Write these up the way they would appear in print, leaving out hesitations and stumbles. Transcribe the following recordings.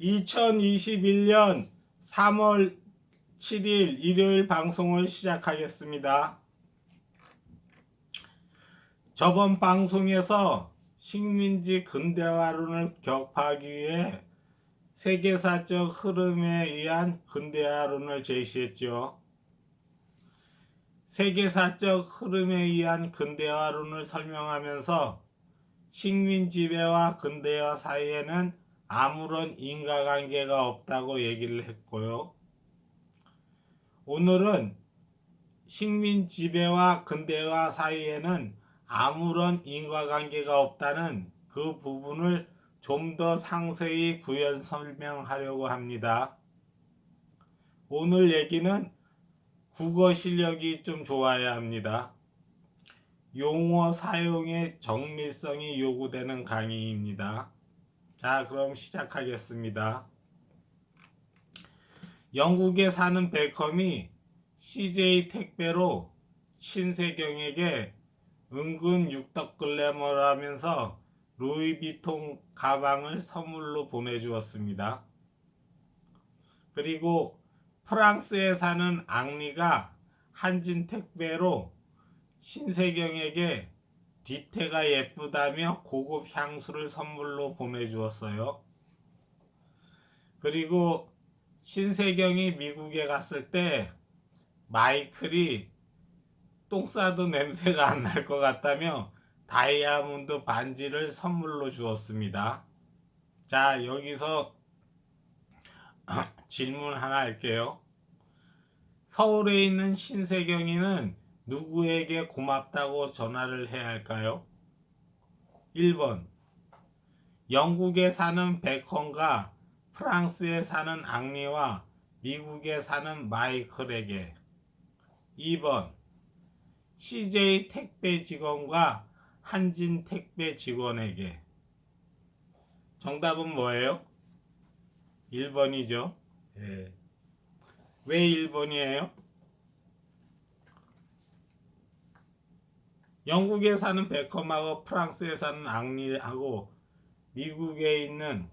2021년 3월 7일 일요일 방송을 시작하겠습니다. 저번 방송에서 식민지 근대화론을 격파하기 위해 세계사적 흐름에 의한 근대화론을 제시했죠. 세계사적 흐름에 의한 근대화론을 설명하면서 식민 지배와 근대화 사이에는 아무런 인과관계가 없다고 얘기를 했고요. 오늘은 식민 지배와 근대화 사이에는 아무런 인과관계가 없다는 그 부분을 좀 더 상세히 부연 설명하려고 합니다. 오늘 얘기는 국어 실력이 좀 좋아야 합니다. 용어 사용의 정밀성이 요구되는 강의입니다. 자, 그럼 시작하겠습니다. 영국에 사는 베컴이 CJ 택배로 신세경에게 은근 육덕글래머라면서 루이비통 가방을 선물로 보내주었습니다. 그리고 프랑스에 사는 앙리가 한진 택배로 신세경에게 뒤태가 예쁘다며 고급 향수를 선물로 보내주었어요. 그리고 신세경이 미국에 갔을 때 마이클이 똥 싸도 냄새가 안 날 것 같다며 다이아몬드 반지를 선물로 주었습니다. 자, 여기서 질문 하나 할게요. 서울에 있는 신세경이는 누구에게 고맙다고 전화를 해야 할까요? 1번 영국에 사는 베컨과 프랑스에 사는 앙리와 미국에 사는 마이클에게. 2번 CJ 택배 직원과 한진 택배 직원에게. 정답은 뭐예요? 1번이죠. 예. 왜 1번이에요? 영국에 사는 베컴하고 프랑스에 사는 앙리하고 미국에 있는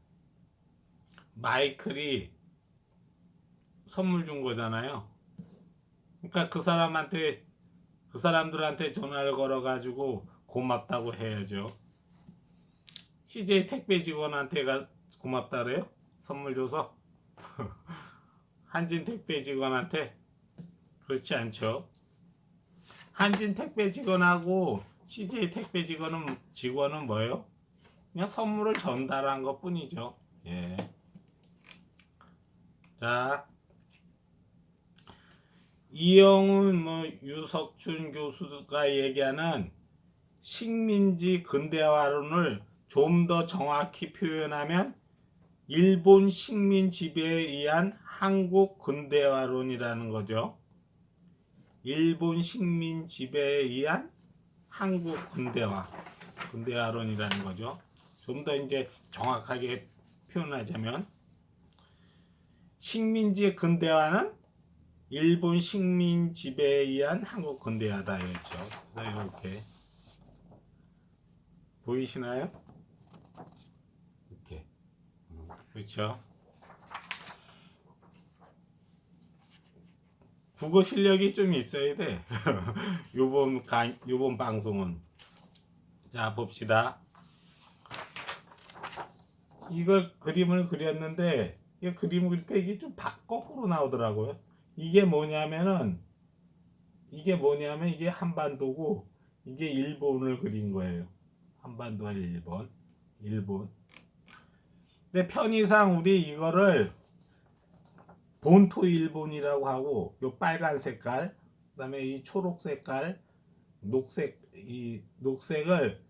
마이클이 선물 준 거잖아요. 그러니까 그 사람들한테 전화를 걸어 가지고 고맙다고 해야죠. CJ 택배 직원한테가 고맙다 그래요? 선물 줘서? 한진 택배 직원한테? 그렇지 않죠. 한진 택배 직원하고 CJ 택배 직원은 뭐예요? 그냥 선물을 전달한 것 뿐이죠. 예. 자, 이영훈 유석춘 교수가 얘기하는 식민지 근대화론을 좀 더 정확히 표현하면 일본 식민 지배에 의한 한국 근대화론이라는 거죠. 일본 식민 지배에 의한 한국 근대화론이라는 거죠. 좀 더 이제 정확하게 표현하자면 식민지 근대화는 일본 식민 지배에 의한 한국 근대화다 이랬죠. 그래서 이렇게 보이시나요? 이렇게. 그렇죠. 국어 실력이 좀 있어야 돼. 요번 방송은. 자, 봅시다. 이걸 그림을 그렸는데 이 그림을 그릴 때 이게 좀 거꾸로 나오더라고요. 이게 뭐냐면 이게 한반도고 이게 일본을 그린 거예요. 한반도와 일본. 근데 편의상 우리 이거를 본토 일본이라고 하고 요 빨간 색깔, 그다음에 이 초록 색깔, 녹색을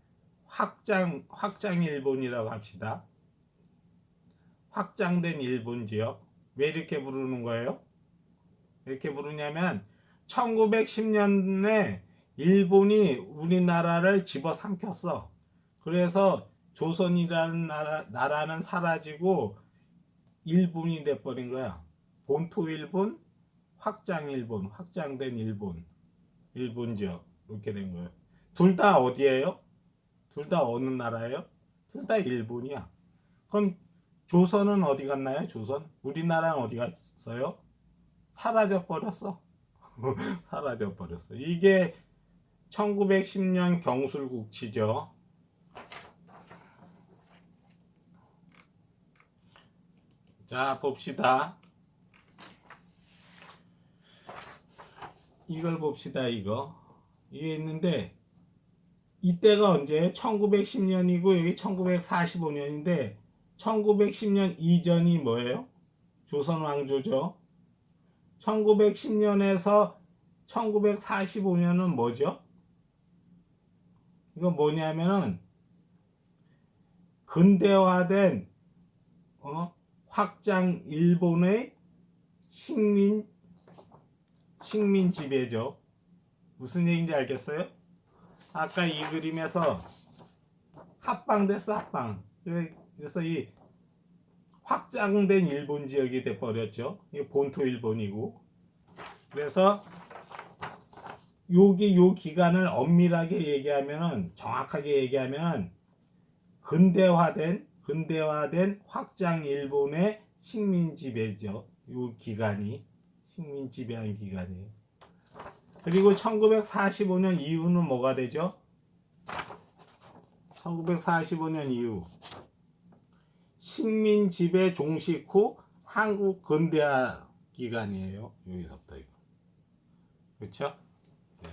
확장 일본이라고 합시다. 확장된 일본 지역. 왜 이렇게 부르는 거예요? 이렇게 부르냐면 1910년에 일본이 우리나라를 집어삼켰어. 그래서 조선이라는 나라는 사라지고 일본이 돼버린 거야. 본토 일본, 확장된 일본 지역 이렇게 된 거예요. 둘 다 어디예요? 둘 다 어느 나라예요? 둘 다 일본이야. 그럼 조선은 어디 갔나요? 조선? 우리나라는 어디 갔어요? 사라져 버렸어. 사라져 버렸어. 이게 1910년 경술국치죠. 자, 봅시다. 이걸 봅시다. 이게 있는데 이때가 언제? 1910년이고 여기 1945년인데 1910년 이전이 뭐예요? 조선 왕조죠. 1910년에서 1945년은 뭐죠? 이거 뭐냐면은 근대화된 확장 일본의 식민 지배죠. 무슨 얘기인지 알겠어요? 아까 이 그림에서 합방됐어, 합방. 그래서 이 확장된 일본 지역이 돼 버렸죠. 이게 본토 일본이고. 그래서 요 기간을 엄밀하게 얘기하면은, 정확하게 얘기하면은 근대화된 확장 일본의 식민 지배죠. 요 기간이 식민 지배한 기간이에요. 그리고 1945년 이후는 뭐가 되죠? 1945년 이후 식민 지배 종식 후 한국 근대화 기간이에요. 여기서부터 이거. 그렇죠? 네,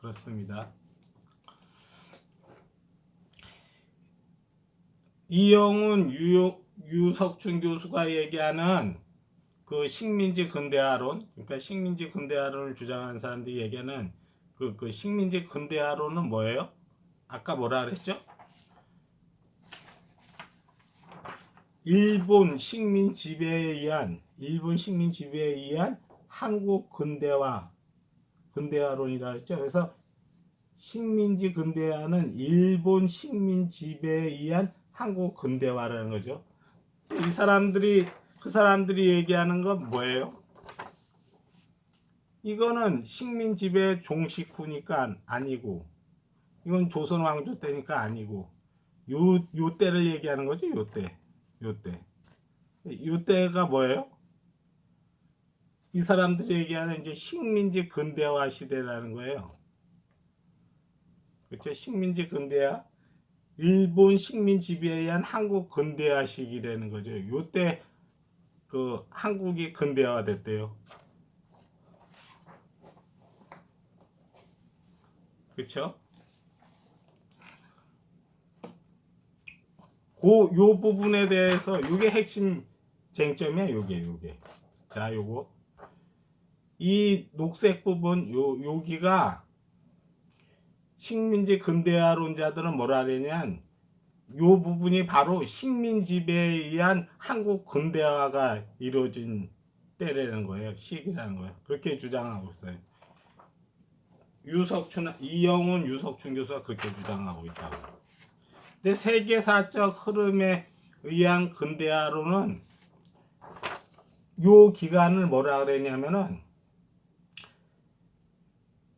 그렇습니다. 이영훈, 유석춘 교수가 얘기하는 그 식민지 근대화론, 그러니까 식민지 근대화론을 주장하는 사람들이 얘기하는 그 식민지 근대화론은 뭐예요? 아까 뭐라 그랬죠? 일본 식민 지배에 의한 한국 근대화론이라 했죠. 그래서 식민지 근대화는 일본 식민 지배에 의한 한국 근대화라는 거죠. 그 사람들이 얘기하는 건 뭐예요? 이거는 식민 지배 종식 후니까 아니고, 이건 조선 왕조 때니까 아니고, 요 때를 얘기하는 거죠. 요 때가 뭐예요? 이 사람들이 얘기하는 이제 식민지 근대화 시대라는 거예요. 그렇죠? 식민지 근대화, 일본 식민 지배에 의한 한국 근대화 시기라는 거죠. 요때 그 한국이 근대화 됐대요. 그렇죠? 요 부분에 대해서 요게 핵심 쟁점이야. 요게. 자, 요거. 이 녹색 부분 여기가 식민지 근대화론자들은 뭐라 그러냐면 요 부분이 바로 식민 지배에 의한 한국 근대화가 이루어진 때라는 거예요. 시기라는 거예요. 그렇게 주장하고 있어요. 이영훈, 유석춘 교수가 그렇게 주장하고 있다고. 근데 세계사적 흐름에 의한 근대화론은 요 기간을 뭐라 그랬냐면은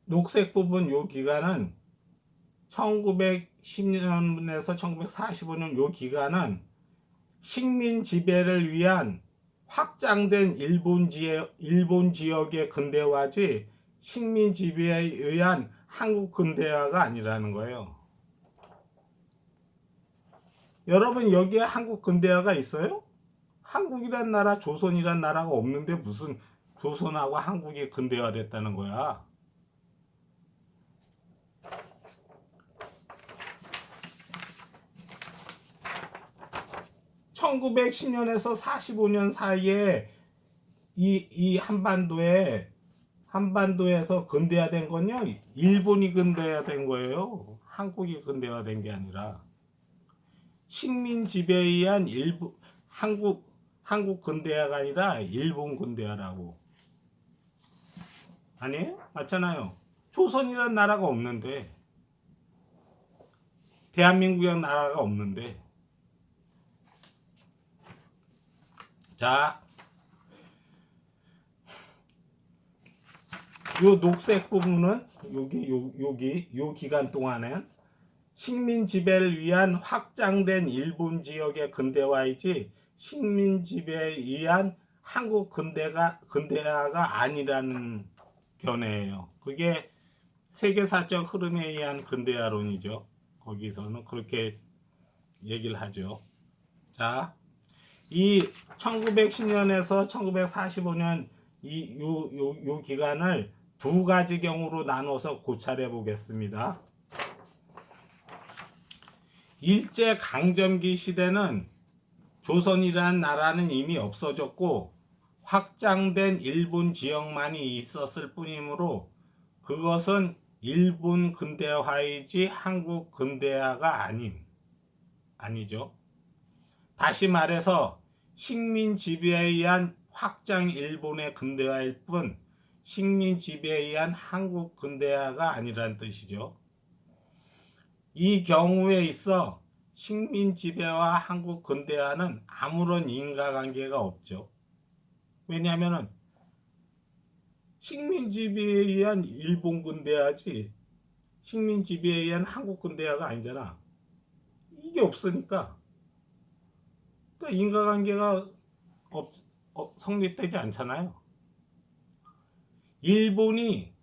녹색 부분 요 기간은 1910년에서 1945년 요 기간은 식민 지배를 위한 확장된 일본 지역의 근대화지 식민 지배에 의한 한국 근대화가 아니라는 거예요. 여러분 여기에 한국 근대화가 있어요? 한국이란 나라, 조선이란 나라가 없는데 무슨 조선하고 한국이 근대화됐다는 거야. 1910년에서 45년 사이에 이 한반도에서 근대화된 건요, 일본이 근대화된 거예요. 한국이 근대화된 게 아니라 식민 지배에 의한 한국 근대화가 아니라 일본 근대화라고. 아니에요? 맞잖아요. 조선이라는 나라가 없는데, 대한민국이라는 나라가 없는데. 자, 요 녹색 부분은 요 기간 동안엔 식민 지배를 위한 확장된 일본 지역의 근대화이지 식민 지배에 의한 한국 근대화가 아니라는 견해예요. 그게 세계사적 흐름에 의한 근대화론이죠. 거기서는 그렇게 얘기를 하죠. 자, 이 1910년에서 1945년 요 기간을 두 가지 경우로 나눠서 고찰해 보겠습니다. 일제 강점기 시대는 조선이라는 나라는 이미 없어졌고 확장된 일본 지역만이 있었을 뿐이므로 그것은 일본 근대화이지 한국 근대화가 아니죠. 다시 말해서 식민 지배에 의한 확장 일본의 근대화일 뿐 식민 지배에 의한 한국 근대화가 아니란 뜻이죠. 이 경우에 있어 식민 지배와 한국 근대화는 아무런 인과관계가 없죠. 왜냐하면 식민 지배에 의한 일본 근대화지 식민 지배에 의한 한국 근대화가 아니잖아. 이게 없으니까 그러니까 인과관계가 성립되지 않잖아요. 일본이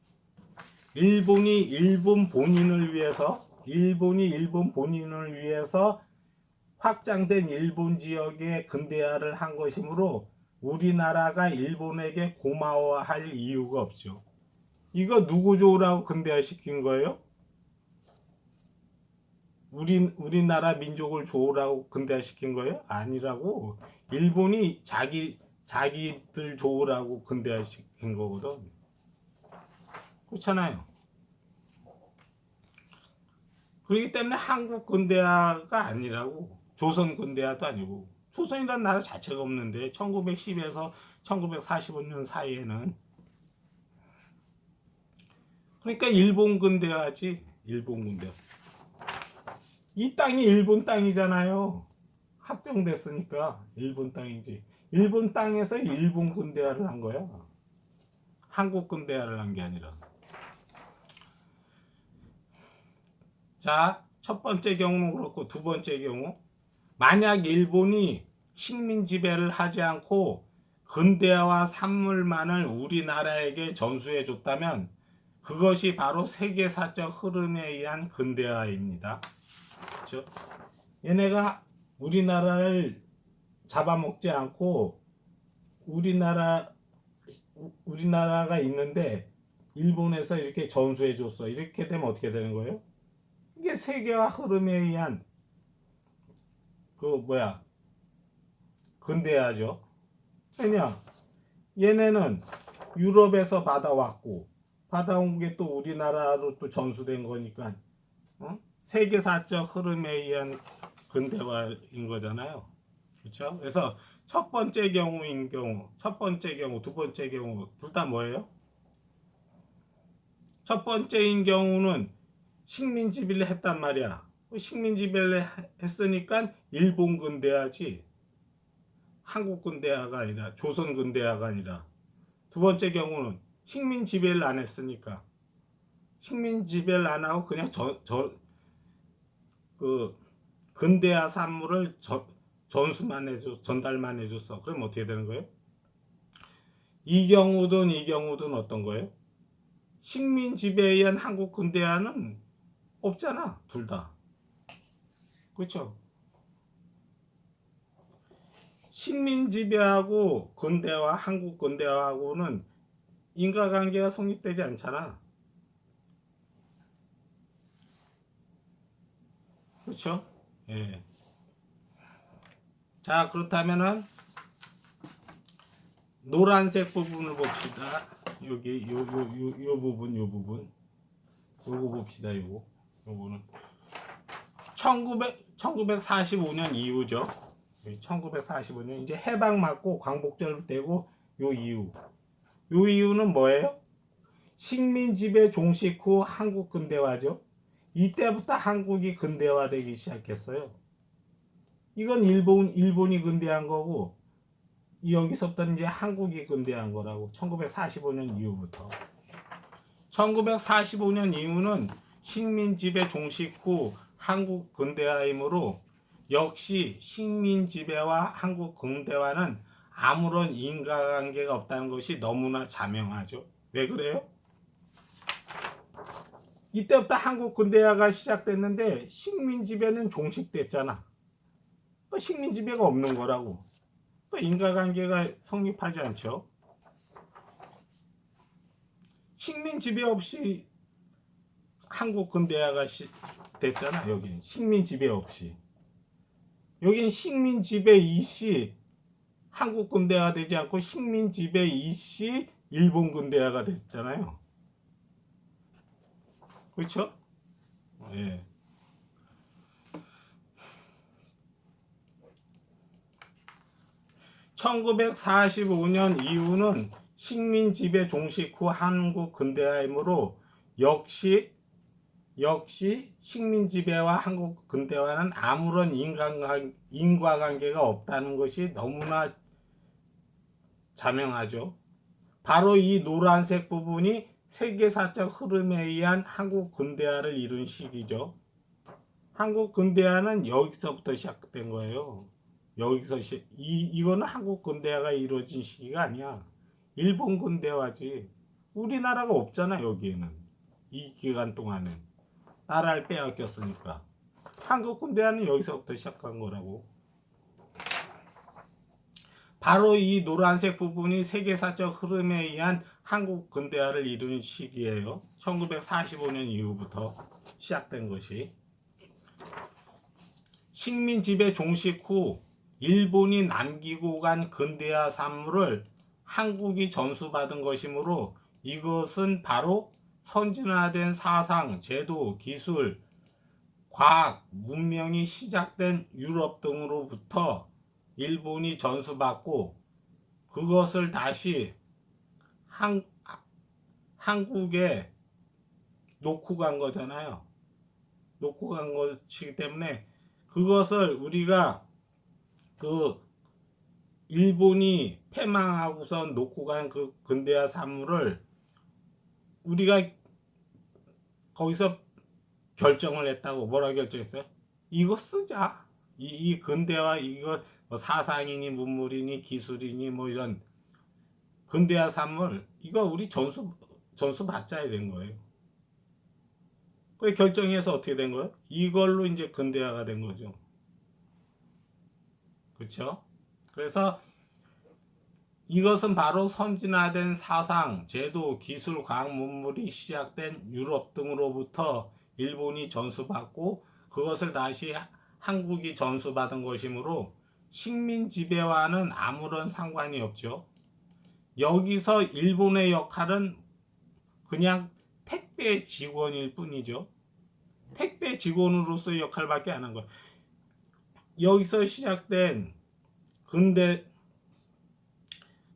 일본 본인을 위해서 확장된 일본 지역의 근대화를 한 것이므로 우리나라가 일본에게 고마워할 이유가 없죠. 이거 누구 좋으라고 근대화 시킨 거예요? 우리나라 민족을 좋으라고 근대화 시킨 거예요? 아니라고. 일본이 자기들 좋으라고 근대화 시킨 거거든. 그렇잖아요. 그렇기 때문에 한국 근대화가 아니라고. 조선 근대화도 아니고. 조선이라는 나라 자체가 없는데 1910에서 1945년 사이에는 그러니까 일본 근대화지. 일본 근대화. 이 땅이 일본 땅이잖아요. 합병됐으니까 일본 땅이지. 일본 땅에서 일본 근대화를 한 거야. 한국 근대화를 한 게 아니라. 자, 첫 번째 경우는 그렇고 두 번째 경우 만약 일본이 식민 지배를 하지 않고 근대화 산물만을 우리나라에게 전수해 줬다면 그것이 바로 세계사적 흐름에 의한 근대화입니다. 그렇죠? 얘네가 우리나라를 잡아먹지 않고 우리나라가 있는데 일본에서 이렇게 전수해 줬어. 이렇게 되면 어떻게 되는 거예요? 이게 세계화 흐름에 의한 근대화죠. 왜냐? 얘네는 유럽에서 받아온 게 또 우리나라로 또 전수된 거니까 세계사적 흐름에 의한 근대화인 거잖아요. 그렇죠? 그래서 첫 번째 경우, 두 번째 경우 둘 다 뭐예요? 첫 번째인 경우는 식민 지배를 했단 말이야. 식민 지배를 했으니까 일본 근대화지 한국 근대화가 아니라 조선 근대화가 아니라. 두 번째 경우는 식민 지배를 안 했으니까 식민 지배를 안 하고 그냥 근대화 산물을 전달만 해줬어. 그럼 어떻게 되는 거예요? 이 경우든 어떤 거예요? 식민 지배에 의한 한국 근대화는 없잖아. 둘 다. 그렇죠? 식민 지배하고 근대화, 한국 근대화하고는 인과관계가 성립되지 않잖아. 그렇죠? 예. 자, 그렇다면은 노란색 부분을 봅시다. 여기 요 부분 요거 봅시다. 요거는 1945년 이후죠. 1945년 이제 해방 맞고 광복절 되고 요 이유는 뭐예요? 식민 지배 종식 후 한국 근대화죠. 이때부터 한국이 근대화되기 시작했어요. 이건 일본이 근대한 거고 여기서부터 이제 한국이 근대한 거라고. 1945년 이후부터. 1945년 이후는 식민 지배 종식 후 한국 근대화이므로 역시 식민 지배와 한국 근대화는 아무런 인과관계가 없다는 것이 너무나 자명하죠. 왜 그래요? 이때부터 한국 근대화가 시작됐는데 식민 지배는 종식됐잖아. 식민 지배가 없는 거라고. 인과관계가 성립하지 않죠. 식민 지배 없이 한국 근대화가 됐잖아. 여기는 식민 지배 없이. 여긴 식민 지배 이씨 한국 근대화가 되지 않고 식민 지배 이씨 일본 근대화가 됐잖아요. 그렇죠? 예. (1945년) 이후는 식민 지배 종식 후 한국 근대화이므로 역시 식민 지배와 한국 근대화는 아무런 인과관계가 없다는 것이 너무나 자명하죠. 바로 이 노란색 부분이 세계사적 흐름에 의한 한국 근대화를 이룬 시기죠. 한국 근대화는 여기서부터 시작된 거예요. 여기서 이거는 한국 근대화가 이루어진 시기가 아니야. 일본 근대화지. 우리나라가 없잖아. 여기에는 이 기간 동안은 나라를 빼앗겼으니까. 한국 근대화는 여기서부터 시작한 거라고. 바로 이 노란색 부분이 세계사적 흐름에 의한 한국 근대화를 이룬 시기예요. 1945년 이후부터 시작된 것이. 식민 지배 종식 후 일본이 남기고 간 근대화 산물을 한국이 전수받은 것이므로 이것은 바로 선진화된 사상, 제도, 기술, 과학, 문명이 시작된 유럽 등으로부터 일본이 전수받고 그것을 다시 한국에 놓고 간 거잖아요. 놓고 간 것이기 때문에 그것을 우리가 그 일본이 패망하고선 놓고 간 그 근대화 산물을 우리가 거기서 결정을 했다고. 뭐라 결정했어요? 이거 쓰자. 이 근대화 이거 뭐 사상이니 문물이니 기술이니 뭐 이런 근대화 산물 이거 우리 전수 받자 이런 거예요. 그 결정해서 어떻게 된 거예요? 이걸로 이제 근대화가 된 거죠. 그렇죠? 그래서 이것은 바로 선진화된 사상, 제도, 기술, 과학, 문물이 시작된 유럽 등으로부터 일본이 전수받고 그것을 다시 한국이 전수받은 것이므로 식민 지배와는 아무런 상관이 없죠. 여기서 일본의 역할은 그냥 택배 직원일 뿐이죠. 택배 직원으로서의 역할밖에 안 한 거예요. 여기서 시작된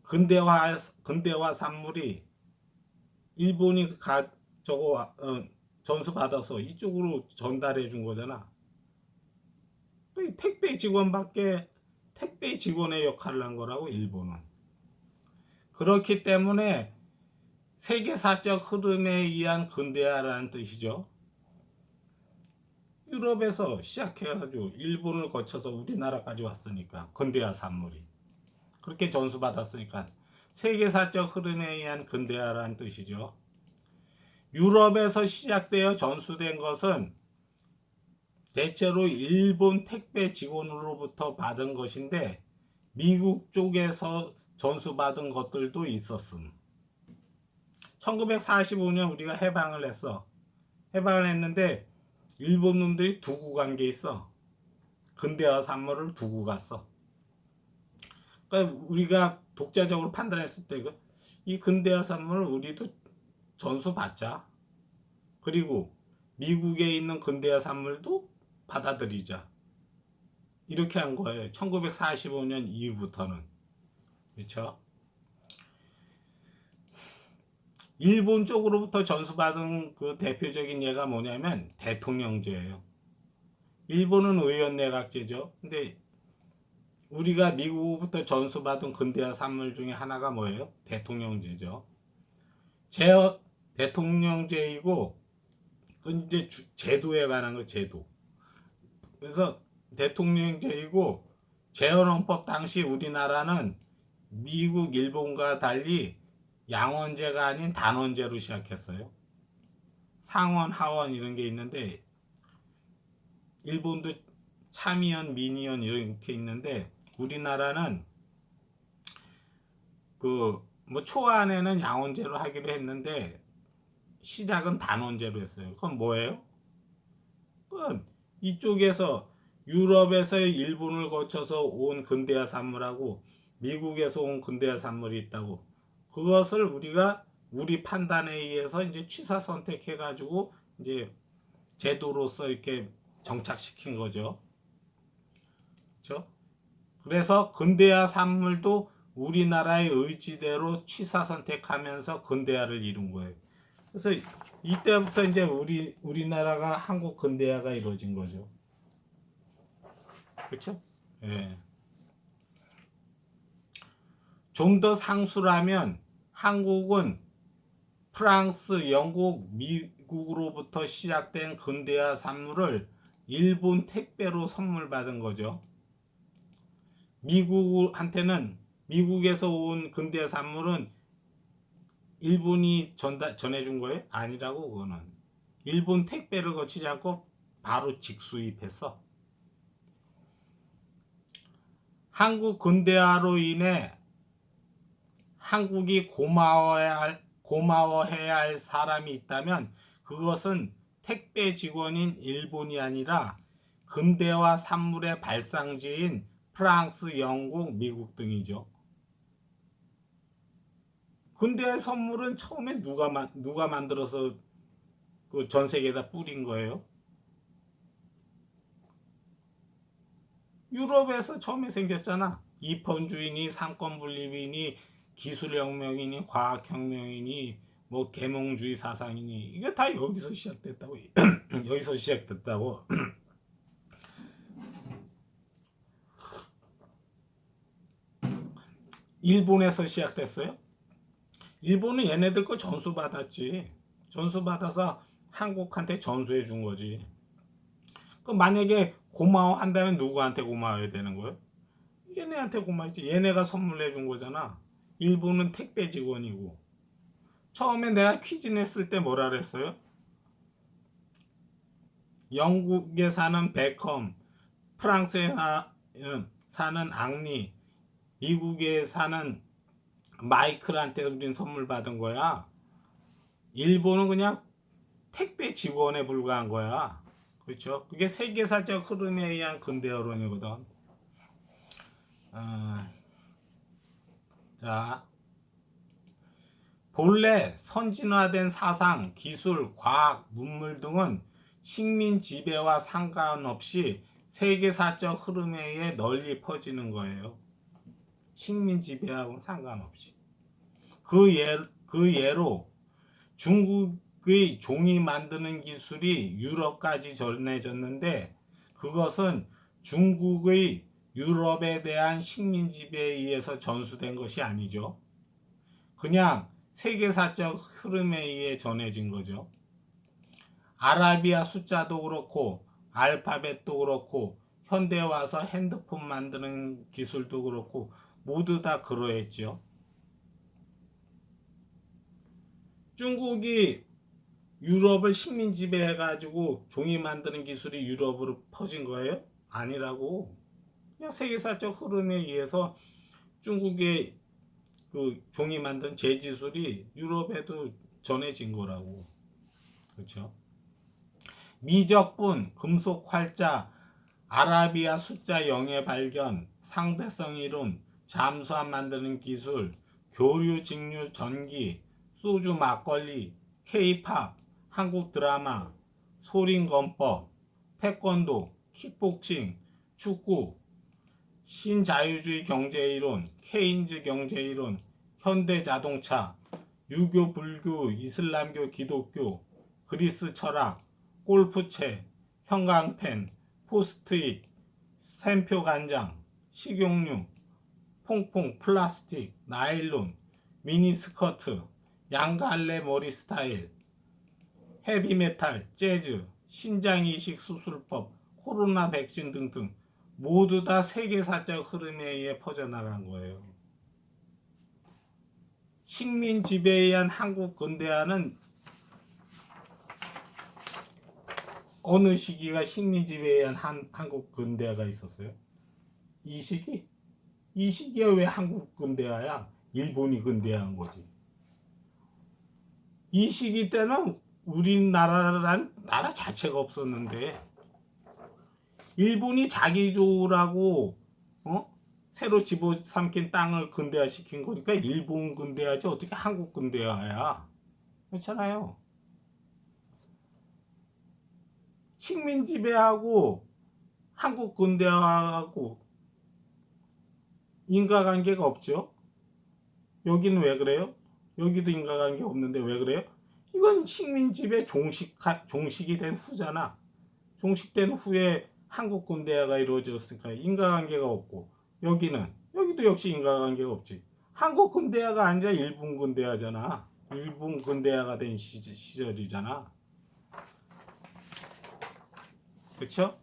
근대화 산물이 일본이 전수 받아서 이쪽으로 전달해 준 거잖아. 택배 직원의 역할을 한 거라고 일본은. 그렇기 때문에 세계사적 흐름에 의한 근대화라는 뜻이죠. 유럽에서 시작해가지고 일본을 거쳐서 우리나라까지 왔으니까 근대화 산물이 그렇게 전수받았으니까 세계사적 흐름에 의한 근대화라는 뜻이죠. 유럽에서 시작되어 전수된 것은 대체로 일본 택배 직원으로부터 받은 것인데 미국 쪽에서 전수받은 것들도 있었음. 1945년 우리가 해방을 했어. 해방을 했는데 일본 놈들이 두고 간 게 있어. 근대화 산물을 두고 갔어. 그러니까 우리가 독자적으로 판단했을 때 이 근대화 산물을 우리도 전수받자. 그리고 미국에 있는 근대화 산물도 받아들이자. 이렇게 한 거예요. 1945년 이후부터는. 그렇죠? 일본 쪽으로부터 전수받은 그 대표적인 예가 뭐냐면 대통령제예요. 일본은 의원내각제죠. 근데 우리가 미국부터 전수받은 근대화 산물 중에 하나가 뭐예요? 대통령제죠. 대통령제이고 그 이제 제도에 관한 거 제도. 그래서 대통령제이고 재헌헌법 당시 우리나라는 미국, 일본과 달리 양원제가 아닌 단원제로 시작했어요. 상원, 하원 이런 게 있는데 일본도 참의원, 민의원 이렇게 있는데 우리나라는 그 뭐 초안에는 양원제로 하기로 했는데 시작은 단원제로 했어요. 그건 뭐예요? 그건 이쪽에서 유럽에서 일본을 거쳐서 온 근대화 산물하고 미국에서 온 근대화 산물이 있다고. 그것을 우리가 우리 판단에 의해서 이제 취사 선택해 가지고 이제 제도로서 이렇게 정착시킨 거죠. 그렇죠? 그래서 근대화 산물도 우리나라의 의지대로 취사 선택하면서 근대화를 이룬 거예요. 그래서 이때부터 이제 우리나라가 한국 근대화가 이루어진 거죠. 그렇죠? 예. 좀 더 상수라면 한국은 프랑스, 영국, 미국으로부터 시작된 근대화 산물을 일본 택배로 선물 받은 거죠. 미국에서 온 근대화 산물은 일본이 전해준 거예요? 아니라고. 그거는 일본 택배를 거치지 않고 바로 직수입했어. 한국 근대화로 인해 한국이 고마워해야 할 사람이 있다면 그것은 택배 직원인 일본이 아니라 근대화 산물의 발상지인 프랑스, 영국, 미국 등이죠. 근대화 선물은 처음에 누가 만들어서 그 전 세계에다 뿌린 거예요? 유럽에서 처음에 생겼잖아. 이펀주의니 삼권분립이니 기술혁명이니 과학혁명이니 뭐 계몽주의 사상이니 이게 다 여기서 시작됐다고. 여기서 시작됐다고. 일본에서 시작됐어요? 일본은 얘네들 거 전수 받았지. 전수 받아서 한국한테 전수해 준 거지. 그 만약에 고마워한다면 누구한테 고마워해야 되는 거예요? 얘네한테 고마워했지. 얘네가 선물해 준 거잖아. 일본은 택배 직원이고. 처음에 내가 퀴즈 냈을 때 뭐라 그랬어요? 영국에 사는 베컴, 프랑스에 사는 앙리, 미국에 사는 마이클한테 우린 선물 받은 거야. 일본은 그냥 택배 직원에 불과한 거야. 그렇죠? 그게 세계사적 흐름에 의한 근대화론이거든. 자, 본래 선진화된 사상, 기술, 과학, 문물 등은 식민 지배와 상관없이 세계사적 흐름에 의해 널리 퍼지는 거예요. 식민 지배하고는 상관없이. 그 예로 중국의 종이 만드는 기술이 유럽까지 전해졌는데 그것은 중국의 유럽에 대한 식민 지배에 의해서 전수된 것이 아니죠. 그냥 세계사적 흐름에 의해 전해진 거죠. 아라비아 숫자도 그렇고 알파벳도 그렇고 현대 와서 핸드폰 만드는 기술도 그렇고 모두 다 그러했죠. 중국이 유럽을 식민 지배해가지고 종이 만드는 기술이 유럽으로 퍼진 거예요? 아니라고. 그냥 세계사적 흐름에 의해서 중국의 그 종이 만든 재지술이 유럽에도 전해진 거라고. 그렇죠? 미적분, 금속 활자, 아라비아 숫자 0의 발견, 상대성 이론, 잠수함 만드는 기술, 교류 직류 전기, 소주 막걸리, K-팝, 한국 드라마, 소림건법, 태권도, 킥복싱, 축구, 신자유주의 경제이론, 케인즈 경제이론, 현대자동차, 유교, 불교, 이슬람교, 기독교, 그리스 철학, 골프채, 형광펜, 포스트잇, 샘표 간장, 식용유, 퐁퐁, 플라스틱, 나일론, 미니스커트, 양갈래 머리 스타일, 헤비메탈, 재즈, 신장이식 수술법, 코로나 백신 등등 모두 다 세계사적 흐름에 의해 퍼져나간 거예요. 식민 지배에 의한 한국 근대화는 어느 시기가 식민 지배에 의한 한국 근대화가 있었어요? 이 시기? 이 시기에 왜 한국 근대화야? 일본이 근대화한 거지. 이 시기 때는 우리나라란 나라 자체가 없었는데 일본이 자기 좋으라고 새로 집어삼킨 땅을 근대화시킨 거니까 일본 근대화지 어떻게 한국 근대화야? 그렇잖아요. 식민 지배하고 한국 근대화하고 인과관계가 없죠. 여기는 왜 그래요? 여기도 인과관계 없는데 왜 그래요? 이건 식민 지배 종식이 된 후잖아. 종식된 후에 한국 근대화가 이루어졌으니까 인과관계가 없고 여기도 역시 인과관계가 없지. 한국 근대화가 아니라 일본 근대화잖아. 일본 근대화가 된 시절이잖아. 그렇죠?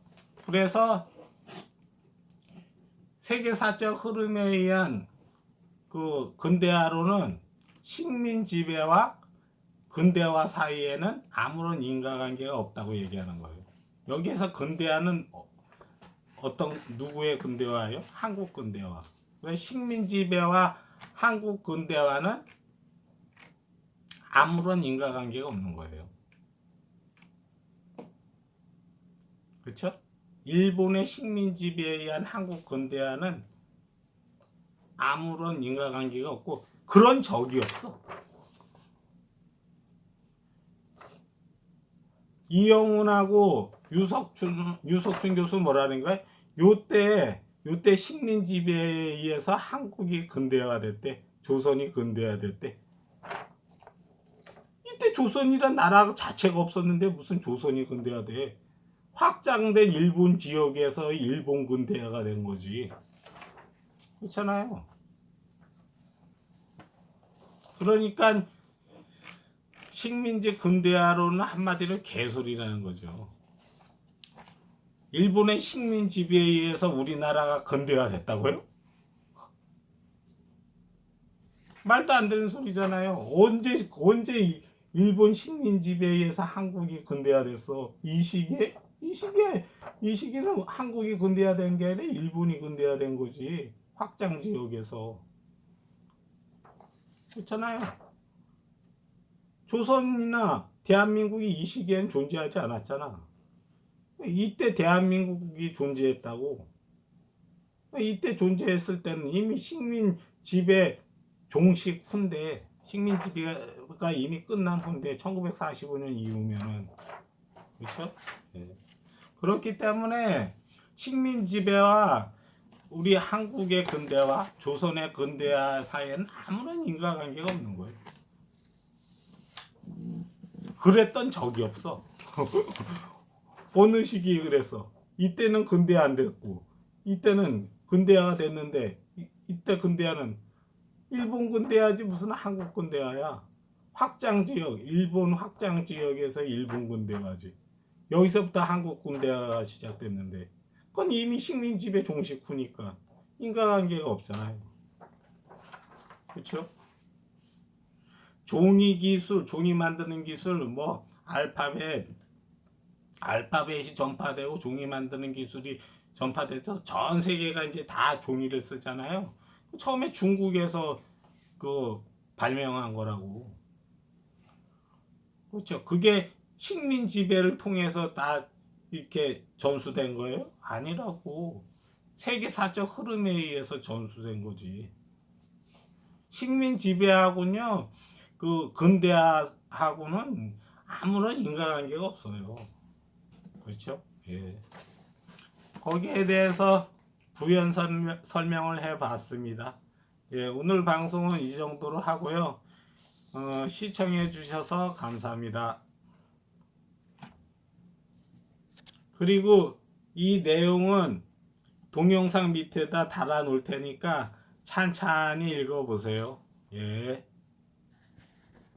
그래서 세계사적 흐름에 의한 그 근대화로는 식민 지배와 근대화 사이에는 아무런 인과관계가 없다고 얘기하는 거예요. 여기에서 근대화는 어떤 누구의 근대화예요? 한국 근대화. 식민 지배와 한국 근대화는 아무런 인과관계가 없는 거예요. 그렇죠? 일본의 식민 지배에 의한 한국 근대화는 아무런 인과관계가 없고 그런 적이 없어. 이영훈하고 유석춘 교수 뭐라는 거야? 요때 식민 지배에 의해서 한국이 근대화됐대. 조선이 근대화됐대. 이때 조선이란 나라 자체가 없었는데 무슨 조선이 근대화돼? 확장된 일본 지역에서 일본 근대화가 된 거지. 그렇잖아요. 그러니까 식민지 근대화로는 한마디로 개소리라는 거죠. 일본의 식민 지배에 의해서 우리나라가 근대화됐다고요? 말도 안 되는 소리잖아요. 언제 일본 식민 지배에 의해서 한국이 근대화됐어? 이 시기에? 이 시기는 한국이 근대화된 게 아니라 일본이 근대화된 거지. 확장 지역에서. 그렇잖아요. 조선이나 대한민국이 이 시기엔 존재하지 않았잖아. 이때 대한민국이 존재했다고. 이때 존재했을 때는 이미 식민 지배 종식 후인데 식민 지배가 이미 끝난 후인데 1945년 이후면은 그렇죠? 네. 그렇기 때문에 식민 지배와 우리 한국의 근대화, 조선의 근대화 사이에는 아무런 인과관계가 없는 거예요. 그랬던 적이 없어. 어느 시기에 그랬어. 이때는 근대화 안 됐고 이때는 근대화가 됐는데 이때 근대화는 일본 근대화지 무슨 한국 근대화야. 확장 지역, 일본 확장 지역에서 일본 근대화지. 여기서부터 한국 군대가 시작됐는데 그건 이미 식민 지배 종식 후니까 인과관계가 없잖아요. 그렇죠? 종이 기술, 종이 만드는 기술, 뭐 알파벳이 전파되고 종이 만드는 기술이 전파돼서 전 세계가 이제 다 종이를 쓰잖아요. 처음에 중국에서 그 발명한 거라고. 그렇죠? 그게 식민 지배를 통해서 다 이렇게 전수된 거예요? 아니라고. 세계사적 흐름에 의해서 전수된 거지. 식민 지배하고는요, 그 근대화하고는 아무런 인과관계가 없어요. 그렇죠? 예. 거기에 대해서 부연 설명을 해봤습니다. 예, 오늘 방송은 이 정도로 하고요. 시청해 주셔서 감사합니다. 그리고 이 내용은 동영상 밑에다 달아 놓을 테니까 찬찬히 읽어 보세요. 예.